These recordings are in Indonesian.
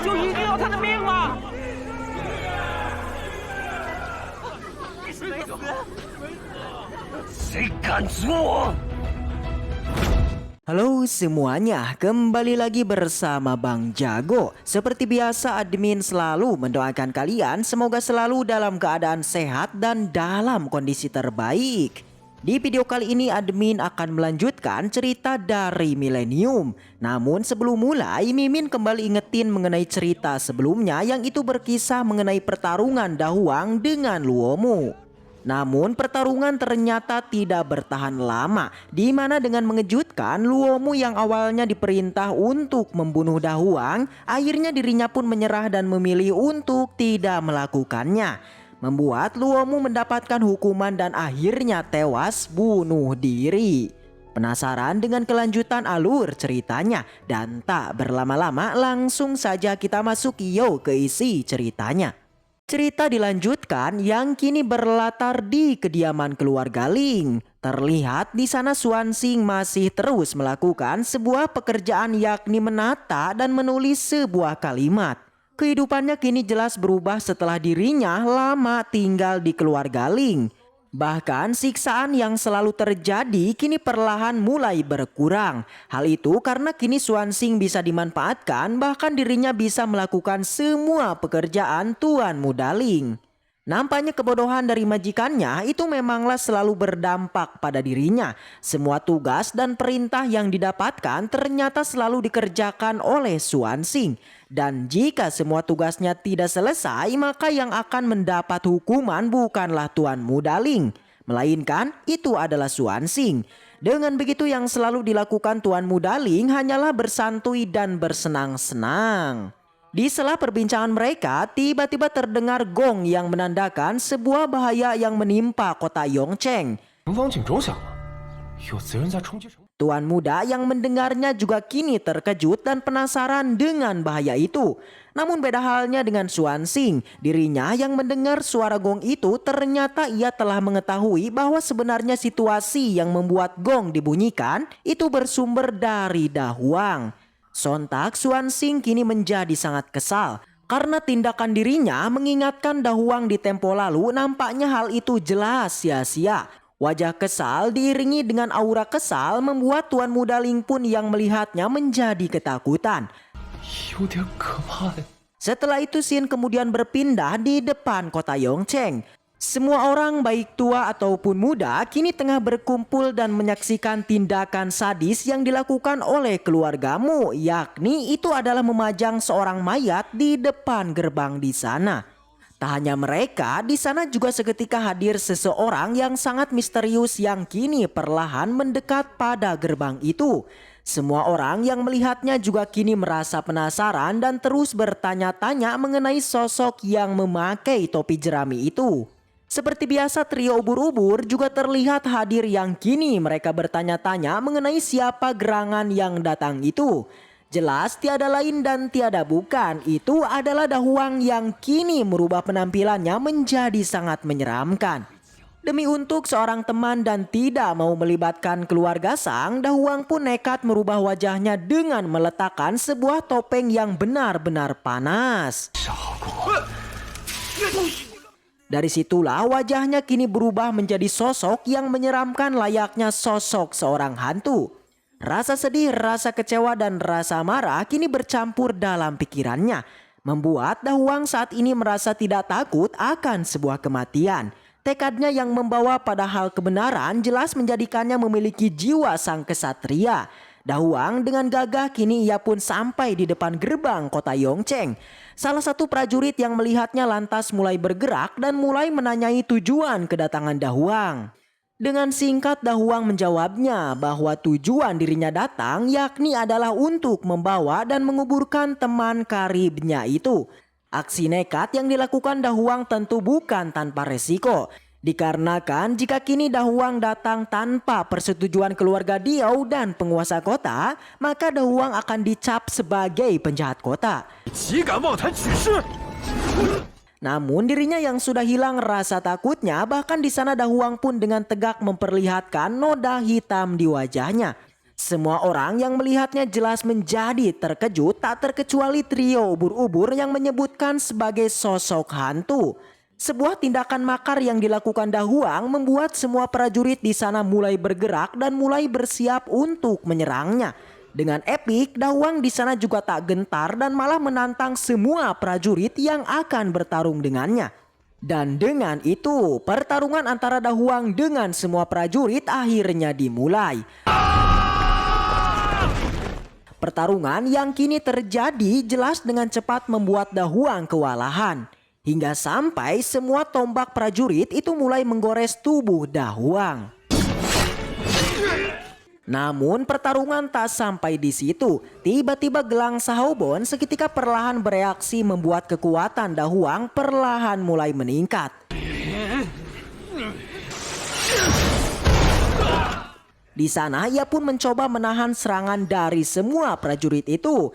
就一定要他的命吗？谁敢阻我？ Halo semuanya, kembali lagi bersama Bang Jago. Seperti biasa admin selalu mendoakan kalian semoga selalu dalam keadaan sehat dan dalam kondisi terbaik. Di video kali ini admin akan melanjutkan cerita dari Millennium. Namun sebelum mulai, Mimin kembali ingetin mengenai cerita sebelumnya yang itu berkisah mengenai pertarungan Dahuang dengan Luomu. Namun pertarungan ternyata tidak bertahan lama, di mana dengan mengejutkan Luomu yang awalnya diperintah untuk membunuh Dahuang, akhirnya dirinya pun menyerah dan memilih untuk tidak melakukannya. Membuat Luomu mendapatkan hukuman dan akhirnya tewas bunuh diri. Penasaran dengan kelanjutan alur ceritanya? Dan tak berlama-lama langsung saja kita masuk yuk ke isi ceritanya. Cerita dilanjutkan yang kini berlatar di kediaman keluarga Ling. Terlihat di sana Xuanxing masih terus melakukan sebuah pekerjaan yakni menata dan menulis sebuah kalimat. Kehidupannya kini jelas berubah setelah dirinya lama tinggal di keluarga Ling. Bahkan siksaan yang selalu terjadi kini perlahan mulai berkurang. Hal itu karena kini Xuanxing bisa dimanfaatkan, bahkan dirinya bisa melakukan semua pekerjaan Tuan Muda Ling. Nampaknya kebodohan dari majikannya itu memanglah selalu berdampak pada dirinya. Semua tugas dan perintah yang didapatkan ternyata selalu dikerjakan oleh Xuanxing. Dan jika semua tugasnya tidak selesai, maka yang akan mendapat hukuman bukanlah Tuan Muda Ling, melainkan itu adalah Xuanxing. Dengan begitu yang selalu dilakukan Tuan Muda Ling hanyalah bersantui dan bersenang-senang. Di sela perbincangan mereka, tiba-tiba terdengar gong yang menandakan sebuah bahaya yang menimpa kota Yongcheng. Tuan Muda yang mendengarnya juga kini terkejut dan penasaran dengan bahaya itu. Namun beda halnya dengan Xuanxing, dirinya yang mendengar suara gong itu ternyata ia telah mengetahui bahwa sebenarnya situasi yang membuat gong dibunyikan itu bersumber dari Dahuang. Sontak Xuanxing kini menjadi sangat kesal karena tindakan dirinya mengingatkan Dahuang di tempo lalu. Nampaknya hal itu jelas sia-sia. Wajah kesal diiringi dengan aura kesal membuat Tuan Muda Ling pun yang melihatnya menjadi ketakutan. Setelah itu scene kemudian berpindah di depan kota Yongcheng. Semua orang baik tua ataupun muda kini tengah berkumpul dan menyaksikan tindakan sadis yang dilakukan oleh keluargamu, yakni itu adalah memajang seorang mayat di depan gerbang di sana. Tak hanya mereka, di sana juga seketika hadir seseorang yang sangat misterius yang kini perlahan mendekat pada gerbang itu. Semua orang yang melihatnya juga kini merasa penasaran dan terus bertanya-tanya mengenai sosok yang memakai topi jerami itu. Seperti biasa trio ubur-ubur juga terlihat hadir yang kini mereka bertanya-tanya mengenai siapa gerangan yang datang itu. Jelas tiada lain dan tiada bukan, itu adalah Dahuang yang kini merubah penampilannya menjadi sangat menyeramkan. Demi untuk seorang teman dan tidak mau melibatkan keluarga sang, Dahuang pun nekat merubah wajahnya dengan meletakkan sebuah topeng yang benar-benar panas. Dari situlah wajahnya kini berubah menjadi sosok yang menyeramkan layaknya sosok seorang hantu. Rasa sedih, rasa kecewa dan rasa marah kini bercampur dalam pikirannya. Membuat Dahuang saat ini merasa tidak takut akan sebuah kematian. Tekadnya yang membawa pada hal kebenaran jelas menjadikannya memiliki jiwa sang kesatria. Dahuang dengan gagah kini ia pun sampai di depan gerbang kota Yongcheng. Salah satu prajurit yang melihatnya lantas mulai bergerak dan mulai menanyai tujuan kedatangan Dahuang. Dengan singkat Dahuang menjawabnya bahwa tujuan dirinya datang yakni adalah untuk membawa dan menguburkan teman karibnya itu. Aksi nekat yang dilakukan Dahuang tentu bukan tanpa resiko. Dikarenakan jika kini Dahuang datang tanpa persetujuan keluarga Diao dan penguasa kota, maka Dahuang akan dicap sebagai penjahat kota. Namun dirinya yang sudah hilang rasa takutnya, bahkan di sana Dahuang pun dengan tegak memperlihatkan noda hitam di wajahnya. Semua orang yang melihatnya jelas menjadi terkejut, tak terkecuali trio ubur-ubur yang menyebutkan sebagai sosok hantu. Sebuah tindakan makar yang dilakukan Da Huang membuat semua prajurit di sana mulai bergerak dan mulai bersiap untuk menyerangnya. Dengan epik, Da Huang di sana juga tak gentar dan malah menantang semua prajurit yang akan bertarung dengannya. Dan dengan itu, pertarungan antara Da Huang dengan semua prajurit akhirnya dimulai. Pertarungan yang kini terjadi jelas dengan cepat membuat Da Huang kewalahan. Hingga sampai semua tombak prajurit itu mulai menggores tubuh Da Huang. Namun pertarungan tak sampai di situ. Tiba-tiba gelang Sahaobon seketika perlahan bereaksi membuat kekuatan Da Huang perlahan mulai meningkat. Di sana ia pun mencoba menahan serangan dari semua prajurit itu.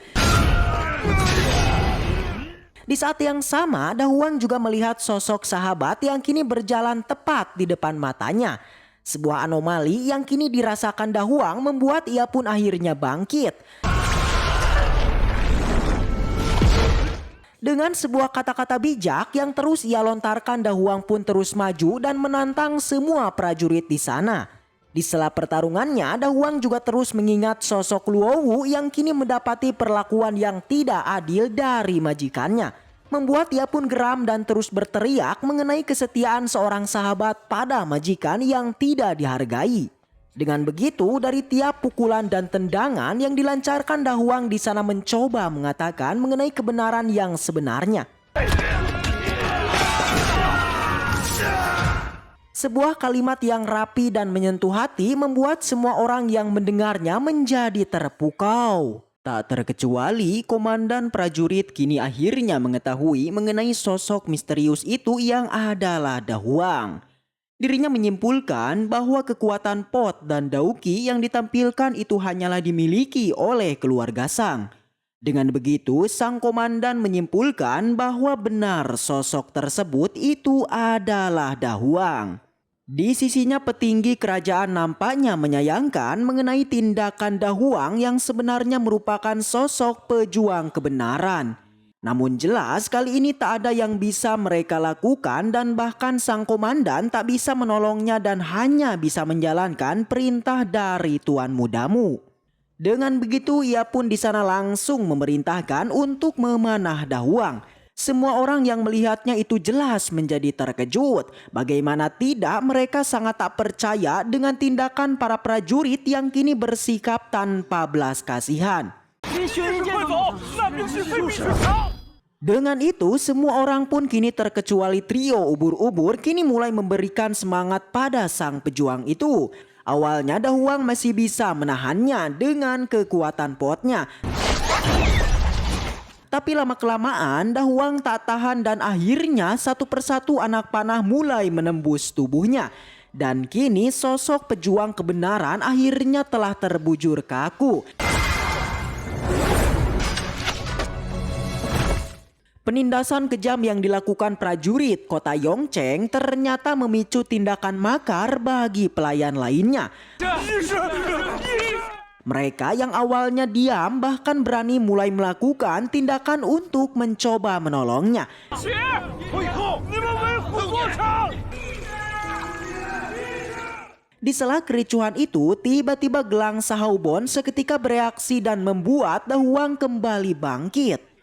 Di saat yang sama, Da Huang juga melihat sosok sahabat yang kini berjalan tepat di depan matanya. Sebuah anomali yang kini dirasakan Da Huang membuat ia pun akhirnya bangkit. Dengan sebuah kata-kata bijak yang terus ia lontarkan, Da Huang pun terus maju dan menantang semua prajurit di sana. Di sela pertarungannya, Da Huang juga terus mengingat sosok Luowu yang kini mendapati perlakuan yang tidak adil dari majikannya. Membuat ia pun geram dan terus berteriak mengenai kesetiaan seorang sahabat pada majikan yang tidak dihargai. Dengan begitu, dari tiap pukulan dan tendangan yang dilancarkan, Da Huang di sana mencoba mengatakan mengenai kebenaran yang sebenarnya. Sebuah kalimat yang rapi dan menyentuh hati membuat semua orang yang mendengarnya menjadi terpukau. Tak terkecuali komandan prajurit kini akhirnya mengetahui mengenai sosok misterius itu yang adalah Da Huang. Dirinya menyimpulkan bahwa kekuatan Pot dan Dauki yang ditampilkan itu hanyalah dimiliki oleh keluarga Sang. Dengan begitu, sang komandan menyimpulkan bahwa benar sosok tersebut itu adalah Da Huang. Di sisinya petinggi kerajaan nampaknya menyayangkan mengenai tindakan Da Huang yang sebenarnya merupakan sosok pejuang kebenaran. Namun jelas kali ini tak ada yang bisa mereka lakukan dan bahkan sang komandan tak bisa menolongnya dan hanya bisa menjalankan perintah dari tuan mudamu. Dengan begitu ia pun di sana langsung memerintahkan untuk memanah Da Huang. Semua orang yang melihatnya itu jelas menjadi terkejut. Bagaimana tidak, mereka sangat tak percaya dengan tindakan para prajurit yang kini bersikap tanpa belas kasihan. Dengan itu, semua orang pun kini terkecuali trio ubur-ubur kini mulai memberikan semangat pada sang pejuang itu. Awalnya Da Huang masih bisa menahannya dengan kekuatan potnya. Tapi lama-kelamaan Da Huang tak tahan dan akhirnya satu persatu anak panah mulai menembus tubuhnya. Dan kini sosok pejuang kebenaran akhirnya telah terbujur kaku. Penindasan kejam yang dilakukan prajurit kota Yongcheng ternyata memicu tindakan makar bagi pelayan lainnya. Mereka yang awalnya diam bahkan berani mulai melakukan tindakan untuk mencoba menolongnya. Di sela kericuhan itu, tiba-tiba gelang Sahaobon seketika bereaksi dan membuat Da Huang kembali bangkit.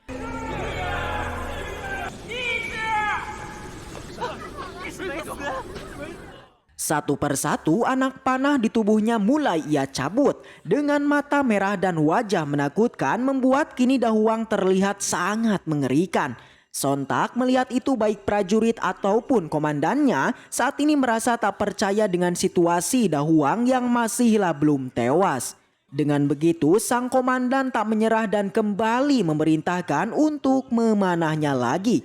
Satu persatu anak panah di tubuhnya mulai ia cabut. Dengan mata merah dan wajah menakutkan membuat kini Da Huang terlihat sangat mengerikan. Sontak melihat itu baik prajurit ataupun komandannya saat ini merasa tak percaya dengan situasi Da Huang yang masihlah belum tewas. Dengan begitu sang komandan tak menyerah dan kembali memerintahkan untuk memanahnya lagi.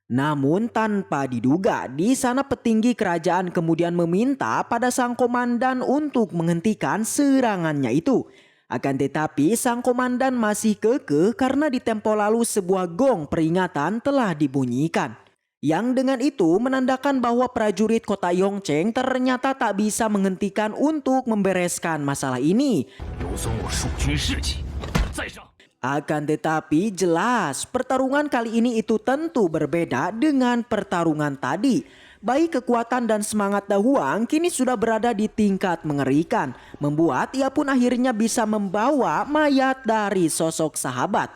Namun tanpa diduga, di sana petinggi kerajaan kemudian meminta pada sang komandan untuk menghentikan serangannya itu. Akan tetapi sang komandan masih kekeh karena di tempo lalu sebuah gong peringatan telah dibunyikan. Yang dengan itu menandakan bahwa prajurit kota Yongcheng ternyata tak bisa menghentikan untuk membereskan masalah ini. 有损我蜀军士气。在上。 Akan tetapi jelas pertarungan kali ini itu tentu berbeda dengan pertarungan tadi. Baik kekuatan dan semangat Da Huang kini sudah berada di tingkat mengerikan. Membuat ia pun akhirnya bisa membawa mayat dari sosok sahabat.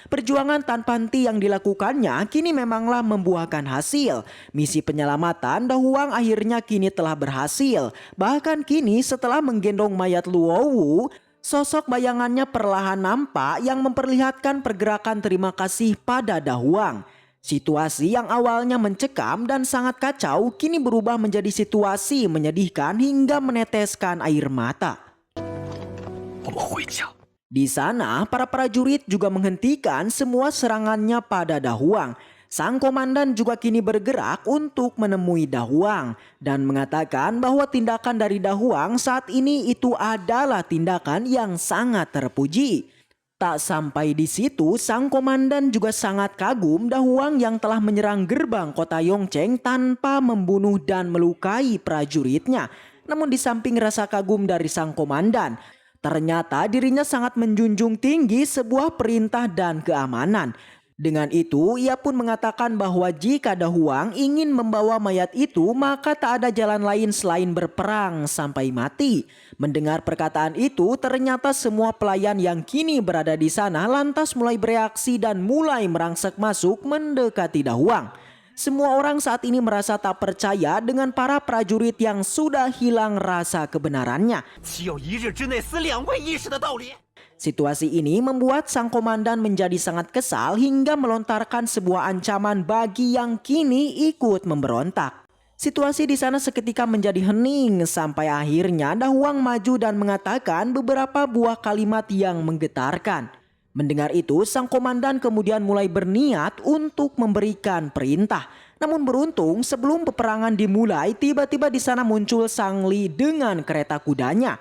Perjuangan tanpa henti yang dilakukannya kini memanglah membuahkan hasil. Misi penyelamatan Da Huang akhirnya kini telah berhasil. Bahkan kini setelah menggendong mayat Luowu, sosok bayangannya perlahan nampak yang memperlihatkan pergerakan terima kasih pada Da Huang. Situasi yang awalnya mencekam dan sangat kacau kini berubah menjadi situasi menyedihkan hingga meneteskan air mata. 我们回家。 Di sana, para prajurit juga menghentikan semua serangannya pada Da Huang. Sang komandan juga kini bergerak untuk menemui Da Huang dan mengatakan bahwa tindakan dari Da Huang saat ini itu adalah tindakan yang sangat terpuji. Tak sampai di situ, sang komandan juga sangat kagum Da Huang yang telah menyerang gerbang kota Yongcheng tanpa membunuh dan melukai prajuritnya. Namun di samping rasa kagum dari sang komandan, ternyata dirinya sangat menjunjung tinggi sebuah perintah dan keamanan. Dengan itu, ia pun mengatakan bahwa jika Da Huang ingin membawa mayat itu, maka tak ada jalan lain selain berperang sampai mati. Mendengar perkataan itu, ternyata semua pelayan yang kini berada di sana lantas mulai bereaksi dan mulai merangsek masuk mendekati Da Huang. Semua orang saat ini merasa tak percaya dengan para prajurit yang sudah hilang rasa kebenarannya. 岂有一日之内死2位义士的道理？ Situasi ini membuat sang komandan menjadi sangat kesal hingga melontarkan sebuah ancaman bagi yang kini ikut memberontak. Situasi di sana seketika menjadi hening sampai akhirnya Da Huang maju dan mengatakan beberapa buah kalimat yang menggetarkan. Mendengar itu, sang komandan kemudian mulai berniat untuk memberikan perintah. Namun beruntung sebelum peperangan dimulai, tiba-tiba di sana muncul Sang Li dengan kereta kudanya.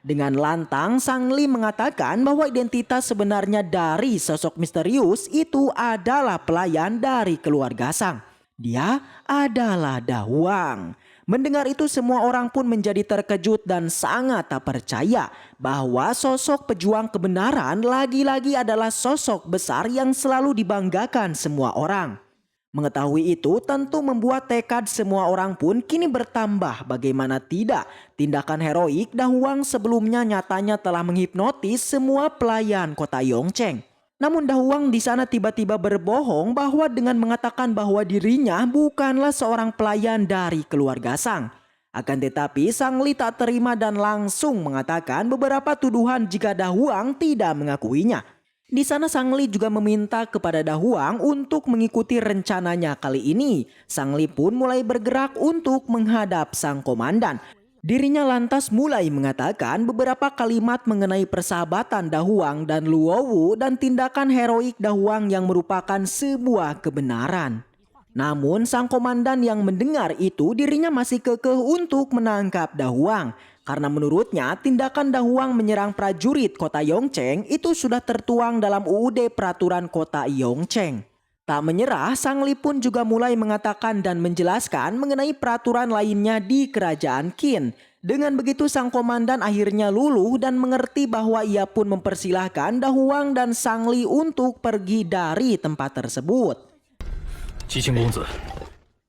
Dengan lantang, Sang Li mengatakan bahwa identitas sebenarnya dari sosok misterius itu adalah pelayan dari keluarga Sang. Dia adalah Da Huang. Mendengar itu semua orang pun menjadi terkejut dan sangat tak percaya bahwa sosok pejuang kebenaran lagi-lagi adalah sosok besar yang selalu dibanggakan semua orang. Mengetahui itu tentu membuat tekad semua orang pun kini bertambah. Bagaimana tidak, tindakan heroik Da Huang sebelumnya nyatanya telah menghipnotis semua pelayan kota Yongcheng. Namun Da Huang di sana tiba-tiba berbohong bahwa dengan mengatakan bahwa dirinya bukanlah seorang pelayan dari keluarga Sang. Akan tetapi Sang Li tak terima dan langsung mengatakan beberapa tuduhan jika Da Huang tidak mengakuinya. Di sana Sang Li juga meminta kepada Da Huang untuk mengikuti rencananya kali ini. Sang Li pun mulai bergerak untuk menghadap sang komandan. Dirinya lantas mulai mengatakan beberapa kalimat mengenai persahabatan Da Huang dan Luowu dan tindakan heroik Da Huang yang merupakan sebuah kebenaran. Namun sang komandan yang mendengar itu dirinya masih kekeh untuk menangkap Da Huang. Karena menurutnya tindakan Da Huang menyerang prajurit kota Yongcheng itu sudah tertuang dalam UUD Peraturan Kota Yongcheng. Tak menyerah, Sang Li pun juga mulai mengatakan dan menjelaskan mengenai peraturan lainnya di kerajaan Qin. Dengan begitu sang komandan akhirnya luluh dan mengerti bahwa ia pun mempersilahkan Da Huang dan Sang Li untuk pergi dari tempat tersebut. 吉庆公子，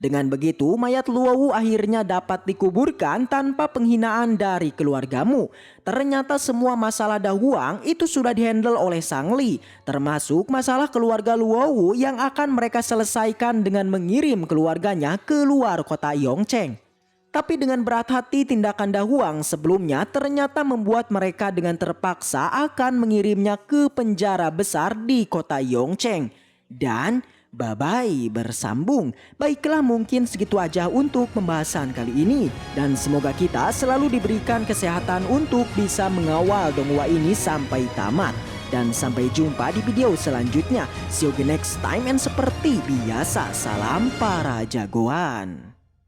Dengan begitu, mayat Luowu akhirnya dapat dikuburkan tanpa penghinaan dari keluargamu. Ternyata semua masalah Da Huang itu sudah dihandle oleh Sang Li, termasuk masalah keluarga Luowu yang akan mereka selesaikan dengan mengirim keluarganya keluar kota Yongcheng. Tapi dengan berat hati tindakan Da Huang sebelumnya ternyata membuat mereka dengan terpaksa akan mengirimnya ke penjara besar di kota Yongcheng. Dan bye-bye bersambung. Baiklah, mungkin segitu aja untuk pembahasan kali ini. Dan semoga kita selalu diberikan kesehatan untuk bisa mengawal Donghua ini sampai tamat. Dan sampai jumpa di video selanjutnya. See you next time and seperti biasa, salam para jagoan.